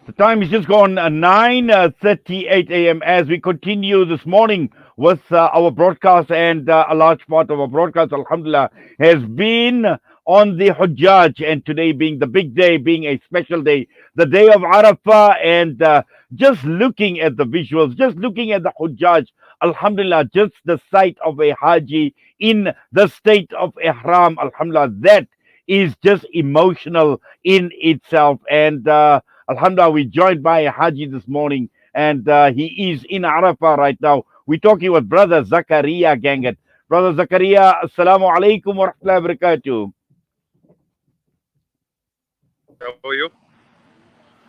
The time is just gone 9:38 a.m. as we continue this morning with our broadcast, and a large part of our broadcast, alhamdulillah, has been on the Hujjaj, and today being the big day, being a special day, the day of Arafah, and just looking at the visuals, just looking at the Hujjaj, alhamdulillah, just the sight of a Haji in the state of Ihram, alhamdulillah, that is just emotional in itself, and alhamdulillah, we're joined by a Haji this morning, and he is in Arafah right now. We're talking with Brother Zakaria Gangat. Brother Zakaria, Assalamu alaikum wa rahmatullahi wa barakatuh. How are you?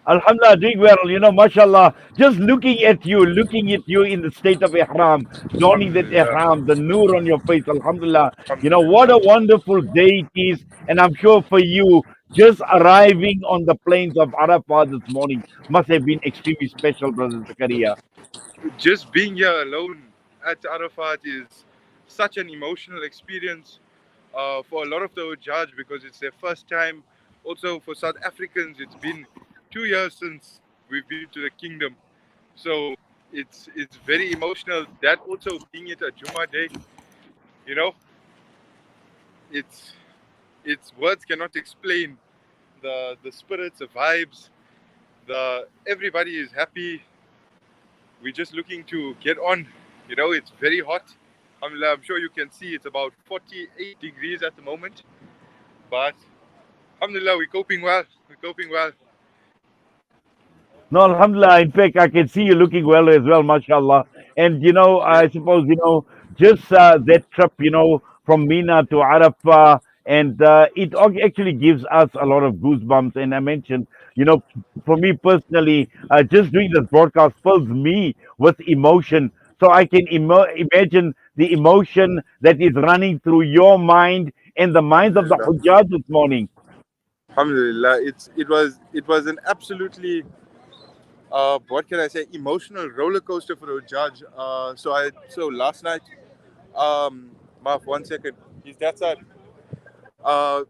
Alhamdulillah, doing well, mashallah. Just looking at you in the state of Ihram, donning that Alhamdulillah. Ihram, the noor on your face, alhamdulillah. What a Alhamdulillah. wonderful day it is. And I'm sure for you, just arriving on the plains of Arafah this morning must have been extremely special, Brother Zakaria. Just being here alone at Arafat is such an emotional experience for a lot of the Hujjaj because it's their first time. Also for South Africans, it's been 2 years since we've been to the kingdom. So it's very emotional. That also being it a Jummah day, you know, it's it's words cannot explain the spirits, the vibes, the everybody is happy. We're just looking to get on. It's very hot. Alhamdulillah, I'm sure you can see it's about 48 degrees at the moment. But Alhamdulillah, we're coping well. We're coping well. No, alhamdulillah. In fact, I can see you looking well as well, mashallah. And, I suppose, just that trip, from Mina to Arafah, and it actually gives us a lot of goosebumps. And I mentioned, for me personally, just doing this broadcast fills me with emotion. So I can imagine the emotion that is running through your mind and the minds of the Alhamdulillah. Hujjaj this morning. Alhamdulillah. It was an absolutely what can I say, emotional roller coaster for the judge. So last night, Marv, 1 second. He's that side. Uh,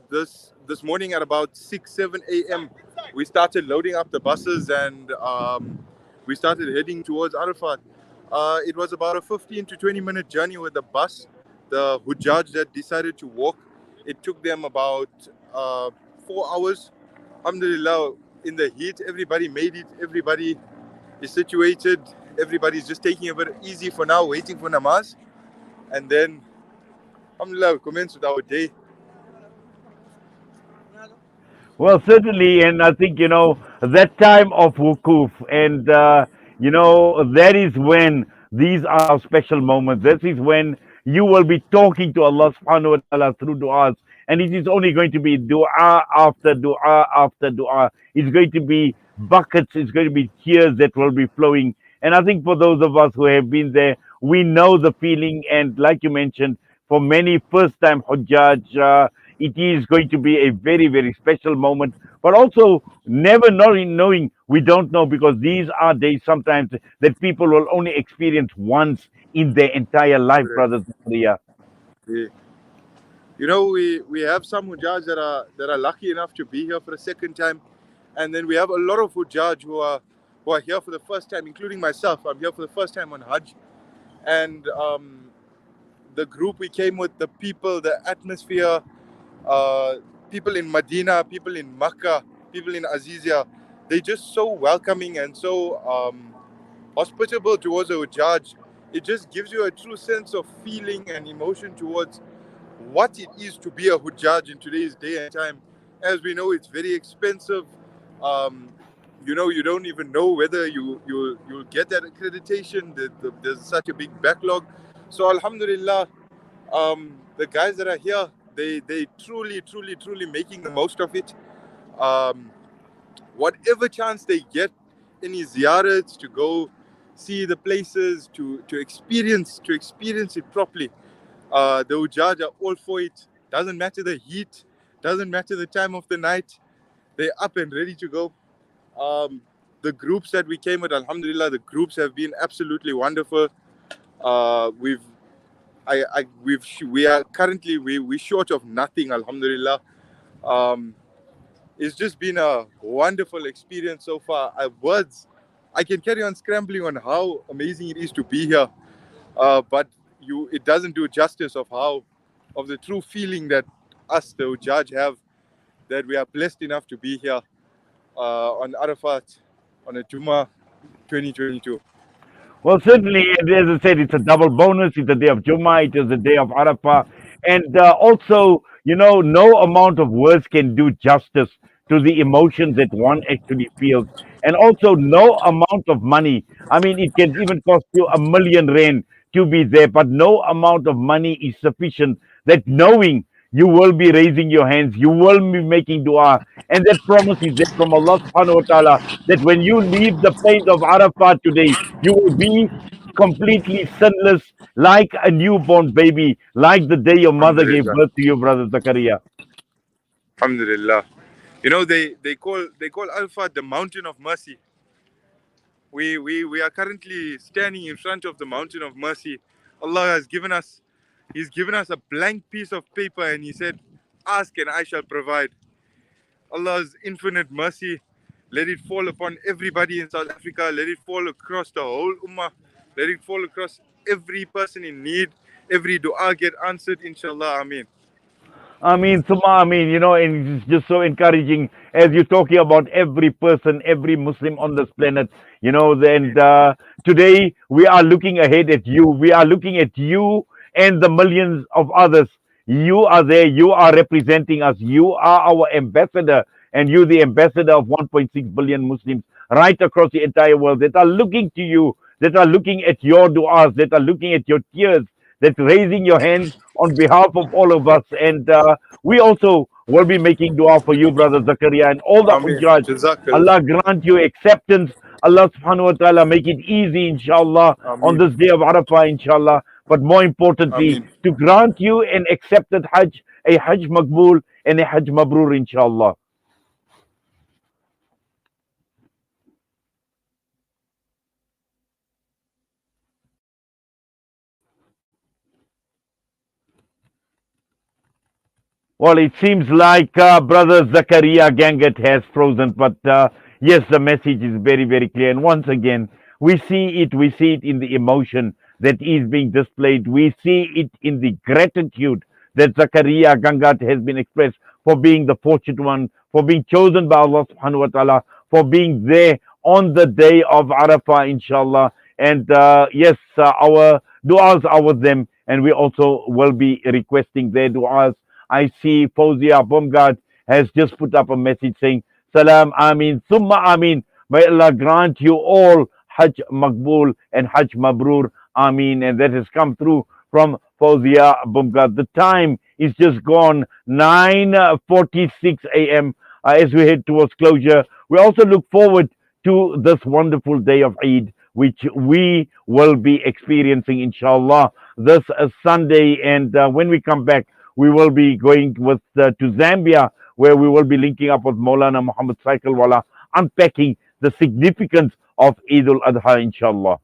this morning at about 6-7 a.m. we started loading up the buses and we started heading towards Arafat. It was about a 15 to 20 minute journey with the bus. The Hujjaj that decided to walk, it took them about 4 hours. Alhamdulillah, in the heat, everybody made it. Everybody is situated. Everybody's just taking it a bit easy for now, waiting for namaz. And then, alhamdulillah, we commence with our day. Well, certainly, and I think that time of wukuf, and that is when these are special moments. This is when you will be talking to Allah Subhanahu wa Taala through du'as, and it is only going to be du'a after du'a after du'a. It's going to be buckets. It's going to be tears that will be flowing. And I think for those of us who have been there, we know the feeling. And like you mentioned, for many first-time Hujjaj, it is going to be a very, very special moment. But also, never knowing, we don't know because these are days sometimes that people will only experience once in their entire life, Correct. brothers and Maria. Yeah. We have some Hujjaj that are lucky enough to be here for the second time, and then we have a lot of Hujjaj who are here for the first time, including myself. I'm here for the first time on Hajj, and the group we came with, the people, the atmosphere, uh, people in Medina, people in Makkah, people in Azizia, they're just so welcoming and so hospitable towards a Hujjaj. It just gives you a true sense of feeling and emotion towards what it is to be a Hujjaj in today's day and time. As we know, it's very expensive. Um, you don't even know whether you'll get that accreditation. There's such a big backlog. So Alhamdulillah, the guys that are here, they truly making the most of it. Um, Whatever chance they get, any ziyarats to go see the places, to experience it properly. The Ujaj are all for it. Doesn't matter the heat, doesn't matter the time of the night. They're up and ready to go. Um, the groups that we came with, Alhamdulillah, the groups have been absolutely wonderful. We've we are currently we short of nothing, Alhamdulillah. Um, It's just been a wonderful experience so far. Words, I can carry on scrambling on how amazing it is to be here, but it doesn't do justice of the true feeling that us, the judge, have, that we are blessed enough to be here on Arafat on a Jummah 2022. Well, certainly, and as I said, it's a double bonus. It's a day of Jummah. It is a day of Arafah. And also, no amount of words can do justice to the emotions that one actually feels. And also, no amount of money. I mean, it can even cost you 1 million rand to be there, but no amount of money is sufficient that knowing you will be raising your hands, you will be making dua. And that promise is there from Allah subhanahu wa ta'ala that when you leave the plains of Arafat today, you will be completely sinless, like a newborn baby, like the day your mother gave Alhamdulillah. birth to you, brother Zakaria. Alhamdulillah. You know, they call Arafat the mountain of mercy. We are currently standing in front of the mountain of mercy. Allah has given us, He's given us a blank piece of paper, and He said, "Ask and I shall provide." Allah's infinite mercy, let it fall upon everybody in South Africa. Let it fall across the whole ummah. Let it fall across every person in need. Every dua get answered, inshallah. Ameen. I mean, Suma, I mean, and it's just so encouraging as you're talking about every person, every Muslim on this planet, and today we are looking ahead at you. We are looking at you and the millions of others. You are there. You are representing us. You are our ambassador, and you the ambassador of 1.6 billion Muslims right across the entire world that are looking to you, that are looking at your du'as, that are looking at your tears, that's raising your hands on behalf of all of us. And we also will be making dua for you, brother Zakaria, and all the Ameen. Hujjaj. Jazakallah. Allah grant you acceptance. Allah subhanahu wa ta'ala make it easy, inshallah, on Ameen. this day of Arafah, inshallah. But more importantly, Ameen. to grant you an accepted Hajj, a Hajj Maqbool, and a Hajj Mabrur, inshallah. Well, it seems like brother Zakaria Gangat has frozen, but yes, the message is very, very clear. And once again, we see it in the emotion that is being displayed. We see it in the gratitude that Zakaria Gangat has been expressed for being the fortunate one, for being chosen by Allah subhanahu wa ta'ala, for being there on the day of Arafah, inshallah. And yes, our du'as are with them, and we also will be requesting their du'as. I see Fauzia Bumgard has just put up a message saying, Salam Amin, Summa Amin. May Allah grant you all Hajj Maqbool and Hajj Mabrur. Amin. And that has come through from Fauzia Bumgard. The time is just gone 9:46 a.m. As we head towards closure. We also look forward to this wonderful day of Eid, which we will be experiencing, inshallah, this Sunday. And when we come back, we will be going to Zambia, where we will be linking up with Maulana Muhammad Cyclewala, unpacking the significance of Eid al-Adha, inshallah.